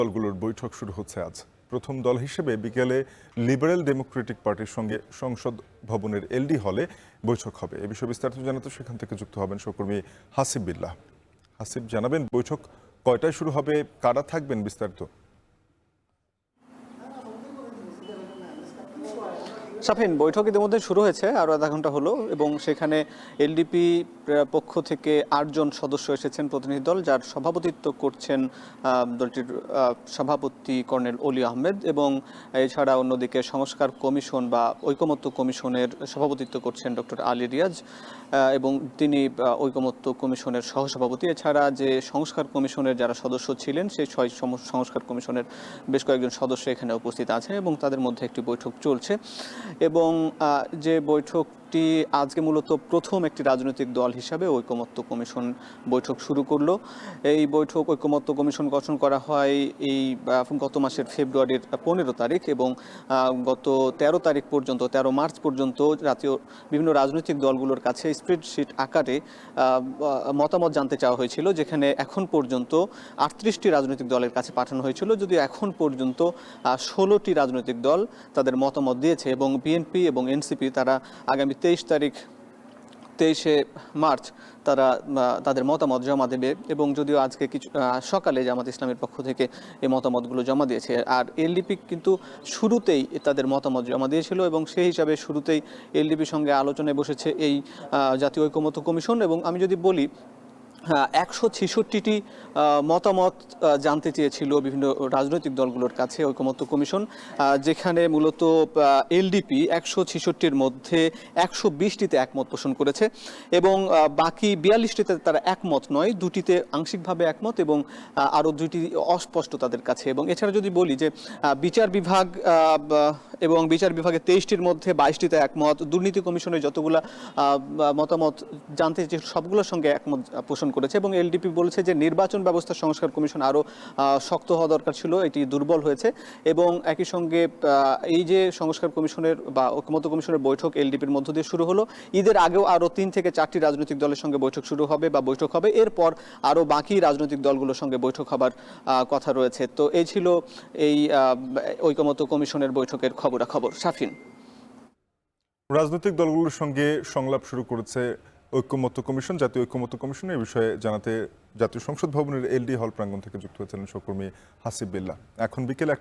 দলগুলোর বৈঠক শুরু হচ্ছে আজ। প্রথম দল হিসেবে বিকেলে লিবারেল ডেমোক্রেটিক পার্টির সঙ্গে সংসদ ভবনের এলডি হলে বৈঠক হবে। এ বিষয়ে বিস্তারিত জানাতে সেখান থেকে যুক্ত হবেন সহকর্মী হাসিব বিল্লাহ। হাসিব, জানাবেন বৈঠক কয়টায় শুরু হবে, কারা থাকবেন, বিস্তারিত। শাফিন, বৈঠক ইতিমধ্যে শুরু হয়েছে, আরও আধা ঘন্টা হলো, এবং সেখানে এলডিপি পক্ষ থেকে ৮ জন সদস্য এসেছেন, প্রতিনিধি দল, যার সভাপতিত্ব করছেন দলটির সভাপতি কর্নেল অলি আহমেদ, এবং এছাড়া অন্যদিকে সংস্কার কমিশন বা ঐকমত্য কমিশনের সভাপতিত্ব করছেন ডক্টর আলী রিয়াজ, এবং তিনি ঐকমত্য কমিশনের সহসভাপতি। এছাড়া যে সংস্কার কমিশনের যারা সদস্য ছিলেন, সেই ৬ সংস্কার কমিশনের বেশ কয়েকজন সদস্য এখানে উপস্থিত আছেন, এবং তাদের মধ্যে একটি বৈঠক চলছে। এবং যে বৈঠকটি আজকে মূলত প্রথম একটি রাজনৈতিক দল হিসাবে ঐকমত্য কমিশন বৈঠক শুরু করলো। এই বৈঠক ঐকমত্য কমিশন গঠন করা হয় এই গত মাসের ফেব্রুয়ারির ১৫ তারিখ, এবং গত ১৩ তারিখ পর্যন্ত, ১৩ মার্চ পর্যন্ত জাতীয় বিভিন্ন রাজনৈতিক দলগুলোর কাছে স্প্রেডশিট আকারে মতামত জানতে চাওয়া হয়েছিল, যেখানে এখন পর্যন্ত ৩৮টি রাজনৈতিক দলের কাছে পাঠানো হয়েছিল, যদিও এখন পর্যন্ত ১৬টি রাজনৈতিক দল তাদের মতামত দিয়েছে। এবং বিএনপি এবং এনসিপি তারা আগামী ২৩ মার্চ তারা তাদের মতামত জমা দেবে, এবং যদিও আজকে কিছু সকালে জামাত ইসলামের পক্ষ থেকে এই মতামতগুলো জমা দিয়েছে। আর এলডিপি কিন্তু শুরুতেই তাদের মতামত জমা দিয়েছিল, এবং সেই হিসাবে শুরুতেই এলডিপির সঙ্গে আলোচনায় বসেছে এই জাতীয় ঐকমত্য কমিশন। এবং আমি যদি বলি, ১৬৬টি মতামত জানতে চেয়েছিল বিভিন্ন রাজনৈতিক দলগুলোর কাছে ঐকমত্য কমিশন, যেখানে মূলত এলডিপি ১৬৬টির মধ্যে ১২০টিতে একমত পোষণ করেছে, এবং বাকি ৪২টিতে তারা একমত নয়, দুটিতে আংশিকভাবে একমত, এবং আরও দুটি অস্পষ্ট তাদের কাছে। এবং এছাড়া যদি বলি যে বিচার বিভাগ এবং বিচার বিভাগের ২৩টির মধ্যে ২২টিতে একমত, দুর্নীতি কমিশনের যতগুলো মতামত জানতে চেয়েছিল সবগুলোর সঙ্গে একমত পোষণ করেছে। এবং এলডিপি বলেছে যে নির্বাচন ব্যবস্থা সংস্কার কমিশন আরও শক্ত হওয়া দরকার ছিল, এটি দুর্বল হয়েছে। এবং একই সঙ্গে এই যে সংস্কার কমিশনের বা ঐকমত্য কমিশনের বৈঠক এলডিপির মধ্য দিয়ে শুরু হলো, ঈদের আগেও আরও ৩ থেকে ৪টি রাজনৈতিক দলের সঙ্গে বৈঠক শুরু হবে বা বৈঠক হবে, এরপর আরও বাকি রাজনৈতিক দলগুলোর সঙ্গে বৈঠক হবার কথা রয়েছে। তো এই ছিল এই ঐকমত্য কমিশনের বৈঠকের খবরাখবর। শাফিন, রাজনৈতিক দলগুলোর সঙ্গে সংলাপ শুরু করেছে ঐকমত্য কমিশন, জাতীয় ঐকমত্য কমিশন। এই বিষয়ে জানাতে জাতীয় সংসদ ভবনের এলডি হল প্রাঙ্গণ থেকে যুক্ত হয়েছিলেন সহকর্মী হাসিব বিল্লাহ। এখন বিকেলে একটা